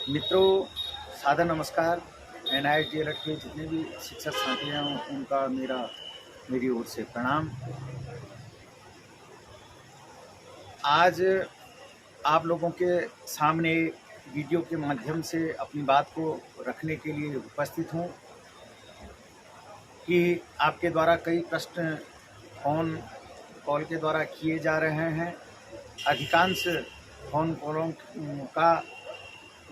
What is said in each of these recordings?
मित्रों, सादर नमस्कार। NIT DLED के जितने भी शिक्षक साथी हैं उनका मेरी ओर से प्रणाम। आज आप लोगों के सामने वीडियो के माध्यम से अपनी बात को रखने के लिए उपस्थित हूँ कि आपके द्वारा कई प्रश्न फ़ोन कॉल के द्वारा किए जा रहे हैं। अधिकांश फ़ोन कॉलों का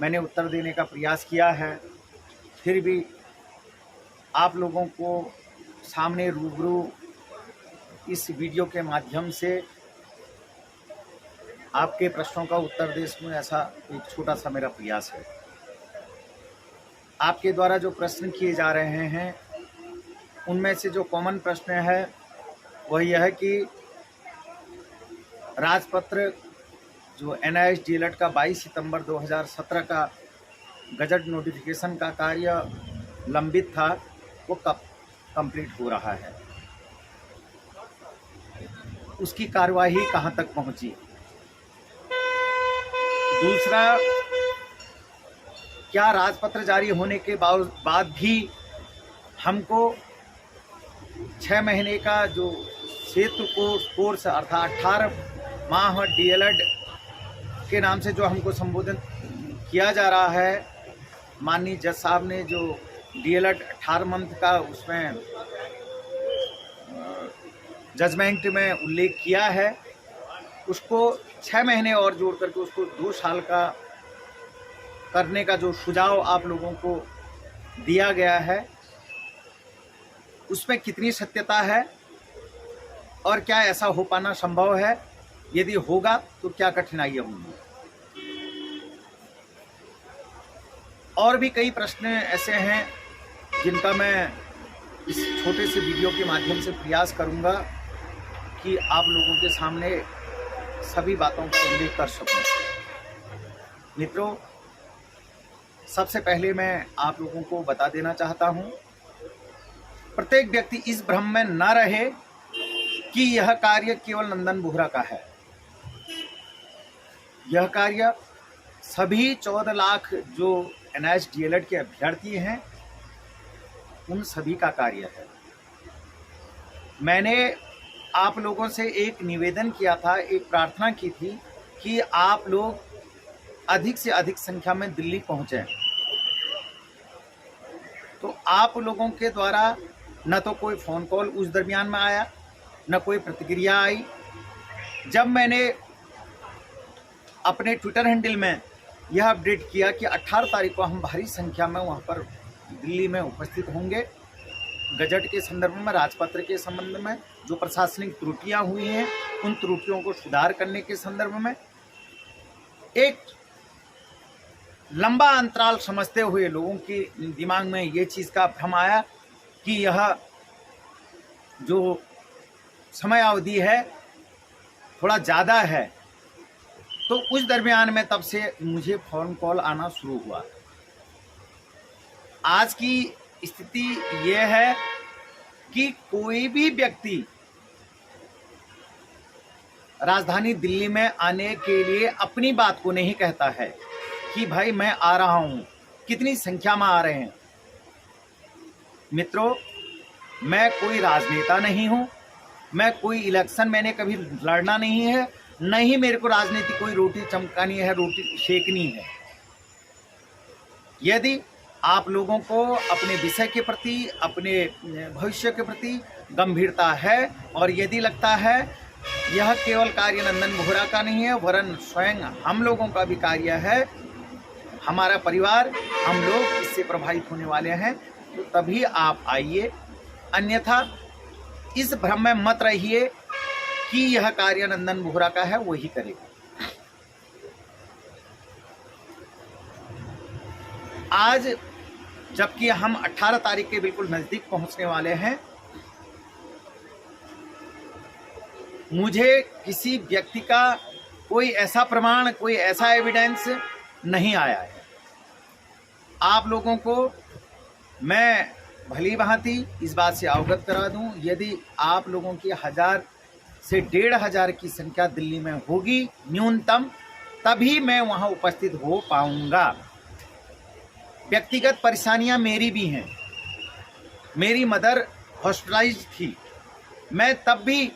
मैंने उत्तर देने का प्रयास किया है, फिर भी आप लोगों को सामने रूबरू इस वीडियो के माध्यम से आपके प्रश्नों का उत्तर दे सकूं, ऐसा एक छोटा सा मेरा प्रयास है। आपके द्वारा जो प्रश्न किए जा रहे हैं उनमें से जो कॉमन प्रश्न है वह यह है कि राजपत्र जो NIT DLED का 22 सितंबर 2017 का गजट नोटिफिकेशन का कार्य लंबित था, वो कब कंप्लीट हो रहा है, उसकी कार्यवाही कहाँ तक पहुंची। दूसरा, क्या राजपत्र जारी होने के बाद भी हमको 6 महीने का जो सेतु कोर्स अर्थात 18 माह DLED के नाम से जो हमको संबोधन किया जा रहा है, माननीय जज साहब ने जो DLED 18 मंथ का उसमें जजमेंट में उल्लेख किया है, उसको 6 महीने और जोड़ करके उसको 2 साल का करने का जो सुझाव आप लोगों को दिया गया है, उसमें कितनी सत्यता है और क्या ऐसा हो पाना संभव है, यदि होगा तो क्या कठिनाइयाँ होंगी। और भी कई प्रश्न ऐसे हैं जिनका मैं इस छोटे से वीडियो के माध्यम से प्रयास करूंगा कि आप लोगों के सामने सभी बातों का उल्लेख कर सकूं। मित्रों, सबसे पहले मैं आप लोगों को बता देना चाहता हूं, प्रत्येक व्यक्ति इस भ्रम में न रहे कि यह कार्य केवल नंदन बोहरा का है। यह कार्य सभी 14 लाख जो NIT DLED के अभ्यर्थी हैं उन सभी का कार्य है। मैंने आप लोगों से एक निवेदन किया था, एक प्रार्थना की थी कि आप लोग अधिक से अधिक संख्या में दिल्ली पहुंचे। तो आप लोगों के द्वारा न तो कोई फ़ोन कॉल उस दरमियान में आया, न कोई प्रतिक्रिया आई। जब मैंने अपने ट्विटर हैंडल में यह अपडेट किया कि 18 तारीख को हम भारी संख्या में वहां पर दिल्ली में उपस्थित होंगे, गजट के संदर्भ में, राजपत्र के संबंध में जो प्रशासनिक त्रुटियां हुई हैं उन त्रुटियों को सुधार करने के संदर्भ में, एक लंबा अंतराल समझते हुए लोगों के दिमाग में ये चीज़ का भ्रम आया कि यह जो समय अवधि है थोड़ा ज़्यादा है। तो उस दरमियान में तब से मुझे फ़ोन कॉल आना शुरू हुआ। आज की स्थिति ये है कि कोई भी व्यक्ति राजधानी दिल्ली में आने के लिए अपनी बात को नहीं कहता है कि भाई मैं आ रहा हूं, कितनी संख्या में आ रहे हैं। मित्रों, मैं कोई राजनेता नहीं हूं, मैं कोई इलेक्शन मैंने कभी लड़ना नहीं है, न ही मेरे को राजनीति कोई रोटी चमकानी है, रोटी सेकनी है। यदि आप लोगों को अपने विषय के प्रति, अपने भविष्य के प्रति गंभीरता है और यदि लगता है यह केवल कार्य नंदन बोहरा का नहीं है वरन स्वयं हम लोगों का भी कार्य है, हमारा परिवार, हम लोग इससे प्रभावित होने वाले हैं, तो तभी आप आइए। अन्यथा इस भ्रम में मत रहिए कि यह कार्य नंदन बोहरा का है, वही करेगा। आज जबकि हम 18 तारीख के बिल्कुल नज़दीक पहुंचने वाले हैं, मुझे किसी व्यक्ति का कोई ऐसा प्रमाण, कोई ऐसा एविडेंस नहीं आया है। आप लोगों को मैं भली भांति इस बात से अवगत करा दूं, यदि आप लोगों की 1000 से 1500 की संख्या दिल्ली में होगी न्यूनतम, तभी मैं वहां उपस्थित हो पाऊंगा। व्यक्तिगत परेशानियां मेरी भी हैं। मेरी मदर हॉस्पिटलाइज थी, मैं तब भी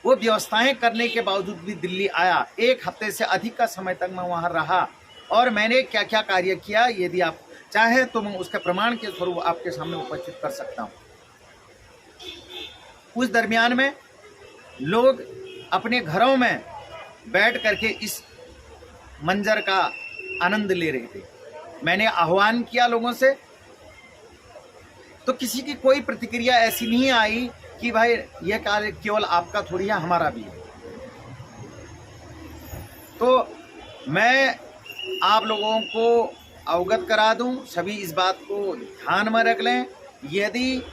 वो व्यवस्थाएं करने के बावजूद भी दिल्ली आया। 1 हफ्ते से अधिक का समय तक मैं वहाँ रहा और मैंने क्या क्या कार्य किया, यदि आप चाहें तो मैं उसके प्रमाण के स्वरूप आपके सामने उपस्थित कर सकता हूँ। उस दरमियान में लोग अपने घरों में बैठ करके इस मंजर का आनंद ले रहे थे। मैंने आह्वान किया लोगों से, तो किसी की कोई प्रतिक्रिया ऐसी नहीं आई कि भाई यह कार्य केवल आपका थोड़ी है, हमारा भी है। तो मैं आप लोगों को अवगत करा दूं, सभी इस बात को ध्यान में रख लें। यदि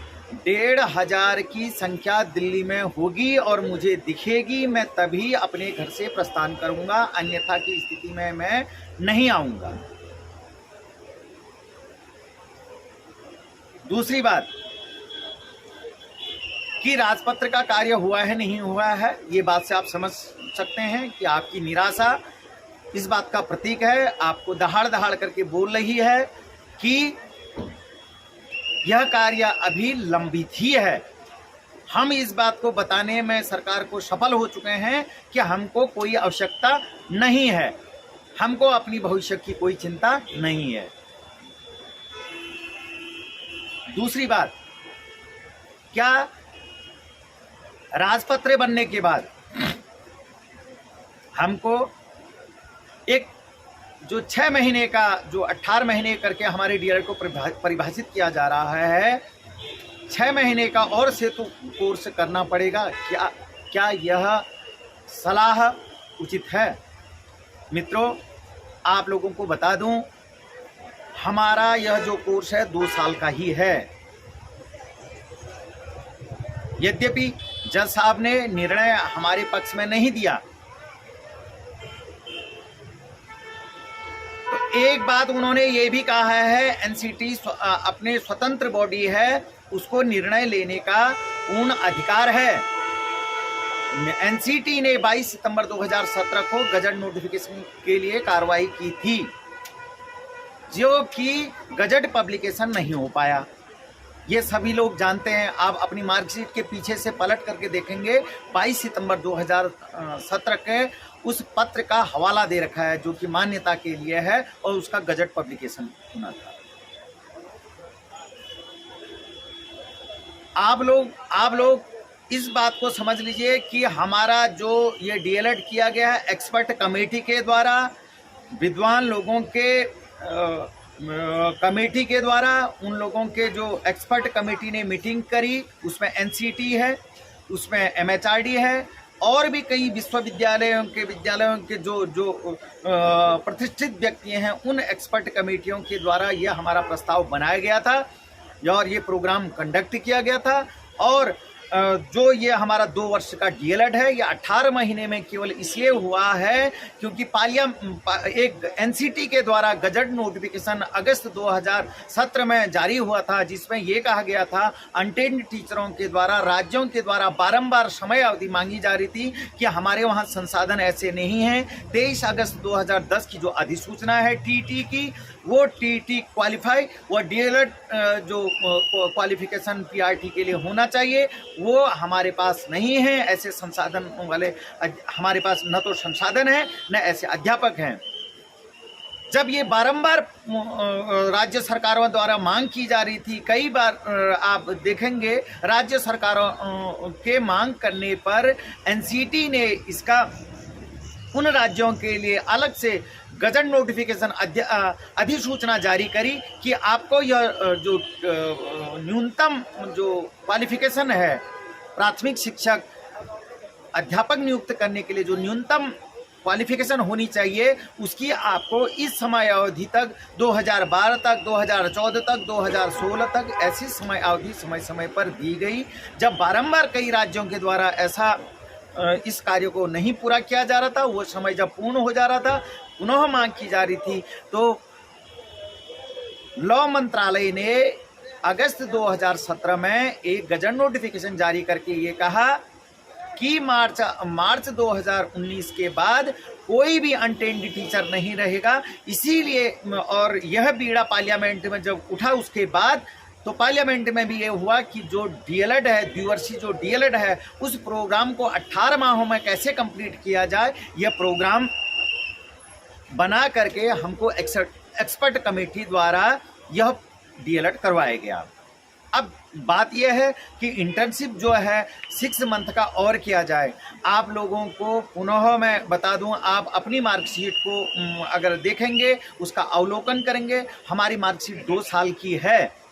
1,500 की संख्या दिल्ली में होगी और मुझे दिखेगी, मैं तभी अपने घर से प्रस्थान करूंगा, अन्यथा की स्थिति में मैं नहीं आऊंगा। दूसरी बात कि राजपत्र का कार्य हुआ है नहीं हुआ है, ये बात से आप समझ सकते हैं कि आपकी निराशा इस बात का प्रतीक है। आपको दहाड़ दहाड़ करके बोल रही है कि यह कार्य अभी लंबित ही है। हम इस बात को बताने में सरकार को सफल हो चुके हैं कि हमको कोई आवश्यकता नहीं है, हमको अपनी भविष्य की कोई चिंता नहीं है। दूसरी बात, क्या राजपत्र बनने के बाद हमको एक जो 6 महीने का, जो 18 महीने करके हमारे डीएलएड को परिभाषित किया जा रहा है, 6 महीने का और सेतु कोर्स करना पड़ेगा? क्या यह सलाह उचित है? मित्रों, आप लोगों को बता दूं, हमारा यह जो कोर्स है 2 साल का ही है। यद्यपि जज साहब ने निर्णय हमारे पक्ष में नहीं दिया, तो एक बात उन्होंने ये भी कहा है, एनसीटी अपने स्वतंत्र बॉडी है, उसको निर्णय लेने का पूर्ण अधिकार है। एनसीटी ने 22 सितंबर 2017 को गजट नोटिफिकेशन के लिए कार्रवाई की थी, जो कि गजट पब्लिकेशन नहीं हो पाया। ये सभी लोग जानते हैं। आप अपनी मार्कशीट के पीछे से पलट करके देखेंगे, 22 सितंबर 2017 के उस पत्र का हवाला दे रखा है, जो कि मान्यता के लिए है और उसका गजट पब्लिकेशन होना था। आप लोग इस बात को समझ लीजिए कि हमारा जो ये डीएलएड किया गया है, एक्सपर्ट कमेटी के द्वारा, विद्वान लोगों के कमेटी के द्वारा, उन लोगों के जो एक्सपर्ट कमेटी ने मीटिंग करी, उसमें एनसीटी है, उसमें एमएचआरडी है और भी कई विद्यालयों के जो प्रतिष्ठित व्यक्ति हैं, उन एक्सपर्ट कमेटियों के द्वारा यह हमारा प्रस्ताव बनाया गया था और ये प्रोग्राम कंडक्ट किया गया था। और जो ये हमारा 2 वर्ष का डीएलएड है, ये 18 महीने में केवल इसलिए हुआ है क्योंकि एक एनसीटी के द्वारा गजट नोटिफिकेशन अगस्त 2017 में जारी हुआ था, जिसमें ये कहा गया था, अनट्रेन्ड टीचरों के द्वारा, राज्यों के द्वारा बारंबार समय अवधि मांगी जा रही थी कि हमारे वहाँ संसाधन ऐसे नहीं हैं। 23 अगस्त 2010 की जो अधिसूचना है टीटी की, वो टीटी क्वालिफाई, वो डीएलएड जो क्वालिफिकेशन पीआरटी के लिए होना चाहिए, वो हमारे पास नहीं है। ऐसे संसाधन वाले हमारे पास न तो संसाधन है न ऐसे अध्यापक हैं। जब ये बारंबार राज्य सरकारों द्वारा मांग की जा रही थी, कई बार आप देखेंगे राज्य सरकारों के मांग करने पर एनसीटी ने इसका उन राज्यों के लिए अलग से गजट नोटिफिकेशन अधिसूचना जारी करी कि आपको यह जो न्यूनतम जो क्वालिफिकेशन है, प्राथमिक शिक्षक अध्यापक नियुक्त करने के लिए जो न्यूनतम क्वालिफिकेशन होनी चाहिए, उसकी आपको इस समय अवधि तक 2012 तक, 2014 तक, 2016 तक ऐसी समय अवधि समय समय पर दी गई। जब बारंबार कई राज्यों के द्वारा ऐसा इस कार्य को नहीं पूरा किया जा रहा था, वो समय जब पूर्ण हो जा रहा था, पुनः मांग की जा रही थी, तो लॉ मंत्रालय ने अगस्त 2017 में एक गजट नोटिफिकेशन जारी करके ये कहा कि मार्च 2019 के बाद कोई भी अनट्रेंड टीचर नहीं रहेगा। इसीलिए और यह बीड़ा पार्लियामेंट में जब उठा उसके बाद तो पार्लियामेंट में भी ये हुआ कि जो डीएलएड है, द्विवर्षीय जो डीएलएड है, उस प्रोग्राम को 18 माहों में कैसे कंप्लीट किया जाए, यह प्रोग्राम बना करके हमको एक्सपर्ट कमेटी द्वारा यह डीएलएड करवाया गया। अब बात यह है कि इंटर्नशिप जो है 6 मंथ का और किया जाए। आप लोगों को पुनः मैं बता दूं, आप अपनी मार्कशीट को अगर देखेंगे, उसका अवलोकन करेंगे, हमारी मार्कशीट 2 साल की है,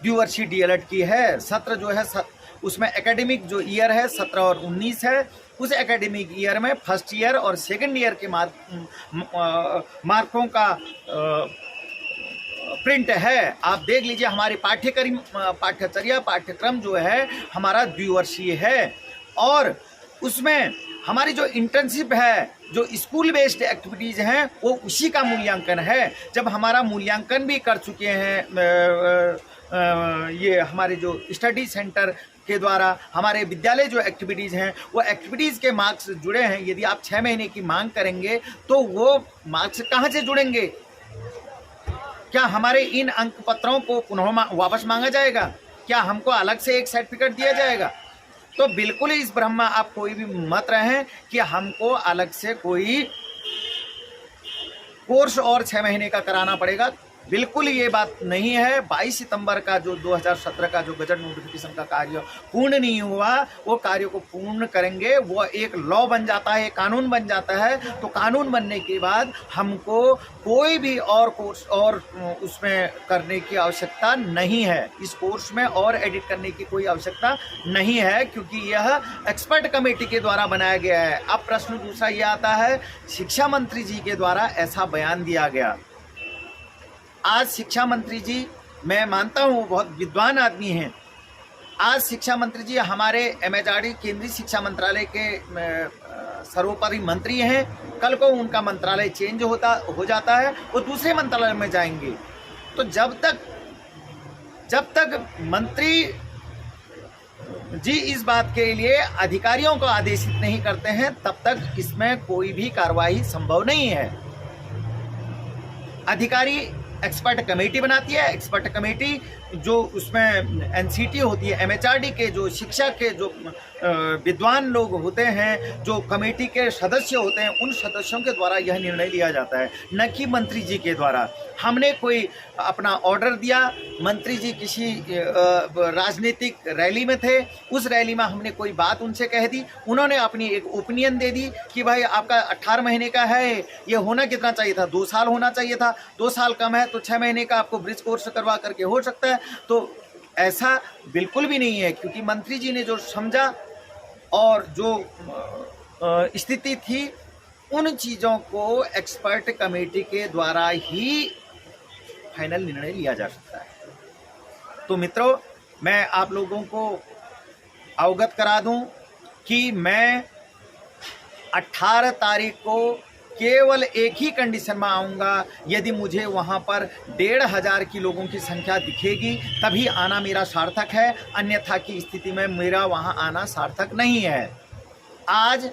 द्विवर्षीय डीएलएड की है। सत्र जो है उसमें एकेडमिक जो ईयर है 17 और 19 है। उस एकेडमिक ईयर में फर्स्ट ईयर और सेकंड ईयर के मार्कों का प्रिंट है। आप देख लीजिए, हमारी पाठ्यक्रम जो है हमारा द्विवर्षीय है और उसमें हमारी जो इंटर्नशिप है, जो स्कूल बेस्ड एक्टिविटीज़ हैं, वो उसी का मूल्यांकन है। जब हमारा मूल्यांकन भी कर चुके हैं ये हमारे जो स्टडी सेंटर के द्वारा हमारे विद्यालय जो एक्टिविटीज़ हैं, वो एक्टिविटीज़ के मार्क्स जुड़े हैं। यदि आप 6 महीने की मांग करेंगे तो वो मार्क्स कहाँ से जुड़ेंगे? क्या हमारे इन अंक पत्रों को पुनः वापस मांगा जाएगा? क्या हमको अलग से एक सर्टिफिकेट दिया जाएगा? तो बिल्कुल इस भ्रम में आप कोई भी मत रहें कि हमको अलग से कोई कोर्स और 6 महीने का कराना पड़ेगा। बिल्कुल ये बात नहीं है। 22 सितंबर का जो 2017 का जो गजट नोटिफिकेशन का कार्य पूर्ण नहीं हुआ, वो कार्य को पूर्ण करेंगे। वो एक लॉ बन जाता है, एक कानून बन जाता है। तो कानून बनने के बाद हमको कोई भी और कोर्स और उसमें करने की आवश्यकता नहीं है। इस कोर्स में और एडिट करने की कोई आवश्यकता नहीं है, क्योंकि यह एक्सपर्ट कमेटी के द्वारा बनाया गया है। अब प्रश्न दूसरा ये आता है, शिक्षा मंत्री जी के द्वारा ऐसा बयान दिया गया। आज शिक्षा मंत्री जी, मैं मानता हूँ बहुत विद्वान आदमी हैं। आज शिक्षा मंत्री जी हमारे MHRD केंद्रीय शिक्षा मंत्रालय के सर्वोपरि मंत्री हैं। कल को उनका मंत्रालय चेंज हो जाता है, वो दूसरे मंत्रालय में जाएंगे। तो जब तक मंत्री जी इस बात के लिए अधिकारियों को आदेशित नहीं करते हैं, तब तक इसमें कोई भी कार्रवाई संभव नहीं है। अधिकारी एक्सपर्ट कमेटी बनाती है। एक्सपर्ट कमेटी जो उसमें एनसीटी होती है, MHRD के जो शिक्षा के जो विद्वान लोग होते हैं, जो कमेटी के सदस्य होते हैं, उन सदस्यों के द्वारा यह निर्णय लिया जाता है, न कि मंत्री जी के द्वारा। हमने कोई अपना ऑर्डर दिया, मंत्री जी किसी राजनीतिक रैली में थे, उस रैली में हमने कोई बात उनसे कह दी, उन्होंने अपनी एक ओपिनियन दे दी कि भाई आपका 18 महीने का है, ये होना कितना चाहिए था? 2 साल होना चाहिए था। 2 साल कम है तो 6 महीने का आपको ब्रिज कोर्स करवा करके हो सकता है। तो ऐसा बिल्कुल भी नहीं है, क्योंकि मंत्री जी ने जो समझा और जो स्थिति थी, उन चीज़ों को एक्सपर्ट कमेटी के द्वारा ही फाइनल निर्णय लिया जा सकता है। तो मित्रों, मैं आप लोगों को अवगत करा दूं कि मैं 18 तारीख को केवल एक ही कंडीशन में आऊँगा, यदि मुझे वहाँ पर 1500 की लोगों की संख्या दिखेगी तभी आना मेरा सार्थक है, अन्यथा की स्थिति में मेरा वहाँ आना सार्थक नहीं है। आज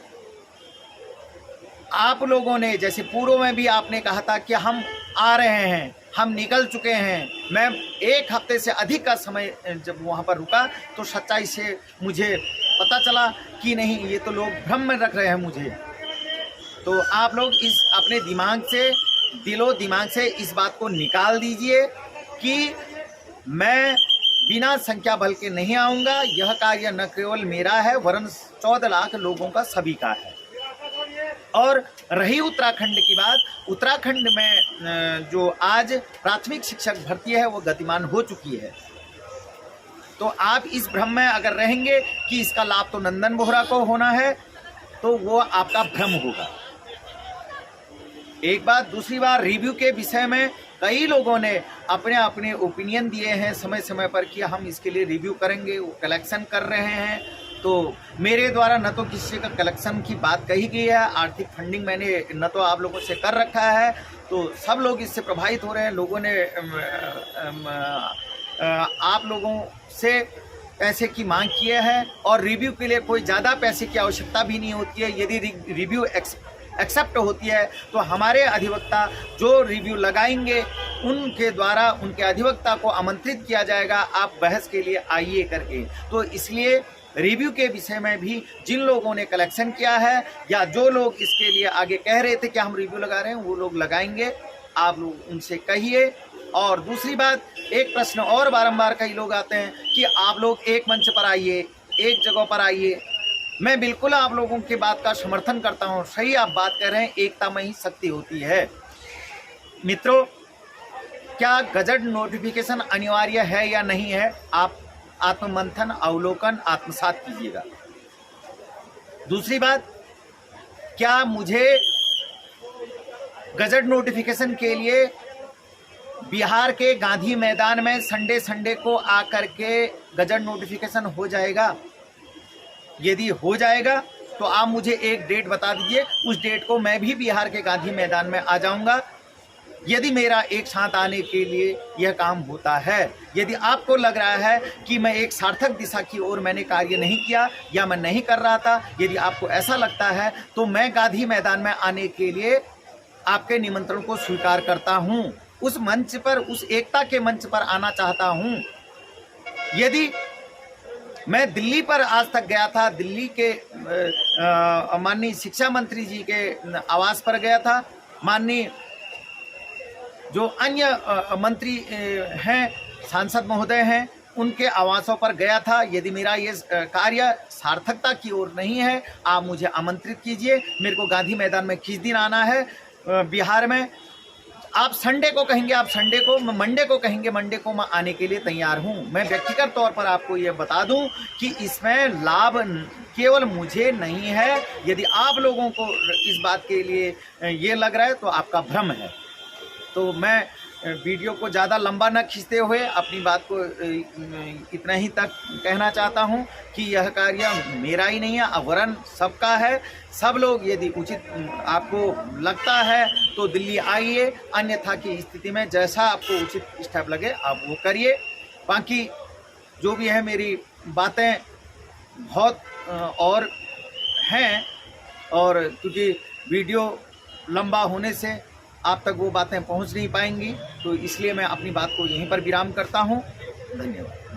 आप लोगों ने, जैसे पूर्व में भी आपने कहा था कि हम आ रहे हैं, हम निकल चुके हैं। मैं 1 हफ्ते से अधिक का समय जब वहाँ पर रुका तो सच्चाई से मुझे पता चला कि नहीं, ये तो लोग भ्रम में रख रहे हैं मुझे। तो आप लोग इस अपने दिमाग से, दिलो दिमाग से इस बात को निकाल दीजिए कि मैं बिना संख्या बल के नहीं आऊँगा। यह कार्य न केवल मेरा है, वरन 14 लाख लोगों का सभी का है। और रही उत्तराखंड की बात, उत्तराखंड में जो आज प्राथमिक शिक्षक भर्ती है वो गतिमान हो चुकी है। तो आप इस भ्रम में अगर रहेंगे कि इसका लाभ तो नंदन बोहरा को होना है, तो वो आपका भ्रम होगा। एक बात। दूसरी बात, रिव्यू के विषय में कई लोगों ने अपने अपने ओपिनियन दिए हैं समय समय पर कि हम इसके लिए रिव्यू करेंगे, वो कलेक्शन कर रहे हैं। तो मेरे द्वारा न तो किसी का कलेक्शन की बात कही गई है, आर्थिक फंडिंग मैंने न तो आप लोगों से कर रखा है, तो सब लोग इससे प्रभावित हो रहे हैं। लोगों ने आप लोगों से पैसे की मांग किए है और रिव्यू के लिए कोई ज़्यादा पैसे की आवश्यकता भी नहीं होती है। यदि रिव्यू एक्सेप्ट होती है तो हमारे अधिवक्ता जो रिव्यू लगाएंगे उनके द्वारा उनके अधिवक्ता को आमंत्रित किया जाएगा, आप बहस के लिए आइए करके। तो इसलिए रिव्यू के विषय में भी जिन लोगों ने कलेक्शन किया है या जो लोग इसके लिए आगे कह रहे थे कि हम रिव्यू लगा रहे हैं, वो लोग लगाएंगे, आप लोग उनसे कहिए। और दूसरी बात, एक प्रश्न और बारंबार कई लोग आते हैं कि आप लोग एक मंच पर आइए, एक जगह पर आइए। मैं बिल्कुल आप लोगों की बात का समर्थन करता हूं, सही आप बात कर रहे हैं, एकता में ही शक्ति होती है। मित्रों, क्या गजट नोटिफिकेशन अनिवार्य है या नहीं है, आप आत्ममंथन, अवलोकन, आत्मसात कीजिएगा। दूसरी बात, क्या मुझे गजट नोटिफिकेशन के लिए बिहार के गांधी मैदान में संडे को आकर के गजट नोटिफिकेशन हो जाएगा? यदि हो जाएगा तो आप मुझे एक डेट बता दीजिए, उस डेट को मैं भी बिहार के गांधी मैदान में आ जाऊंगा। यदि मेरा एक साथ आने के लिए यह काम होता है, यदि आपको लग रहा है कि मैं एक सार्थक दिशा की ओर मैंने कार्य नहीं किया या मैं नहीं कर रहा था, यदि आपको ऐसा लगता है तो मैं गांधी मैदान में आने के लिए आपके निमंत्रण को स्वीकार करता हूं। उस मंच पर, उस एकता के मंच पर आना चाहता हूं। यदि मैं दिल्ली पर आज तक गया था, दिल्ली के माननीय शिक्षा मंत्री जी के आवास पर गया था, माननीय जो अन्य मंत्री हैं, सांसद महोदय हैं, उनके आवासों पर गया था। यदि मेरा ये कार्य सार्थकता की ओर नहीं है, आप मुझे आमंत्रित कीजिए। मेरे को गांधी मैदान में किस दिन आना है बिहार में, आप संडे को कहेंगे, आप संडे को, मंडे को कहेंगे, मंडे को मैं आने के लिए तैयार हूं। मैं व्यक्तिगत तौर पर आपको ये बता दूं कि इसमें लाभ केवल मुझे नहीं है। यदि आप लोगों को इस बात के लिए ये लग रहा है तो आपका भ्रम है। तो मैं वीडियो को ज़्यादा लंबा न खींचते हुए अपनी बात को इतना ही तक कहना चाहता हूं कि यह कार्य मेरा ही नहीं है, वरन सबका है। सब लोग यदि उचित आपको लगता है तो दिल्ली आइए, अन्यथा की स्थिति में जैसा आपको उचित स्टेप लगे आप वो करिए। बाकी जो भी है, मेरी बातें बहुत और हैं, और क्योंकि वीडियो लंबा होने से आप तक वो बातें पहुंच नहीं पाएंगी, तो इसलिए मैं अपनी बात को यहीं पर विराम करता हूं। धन्यवाद।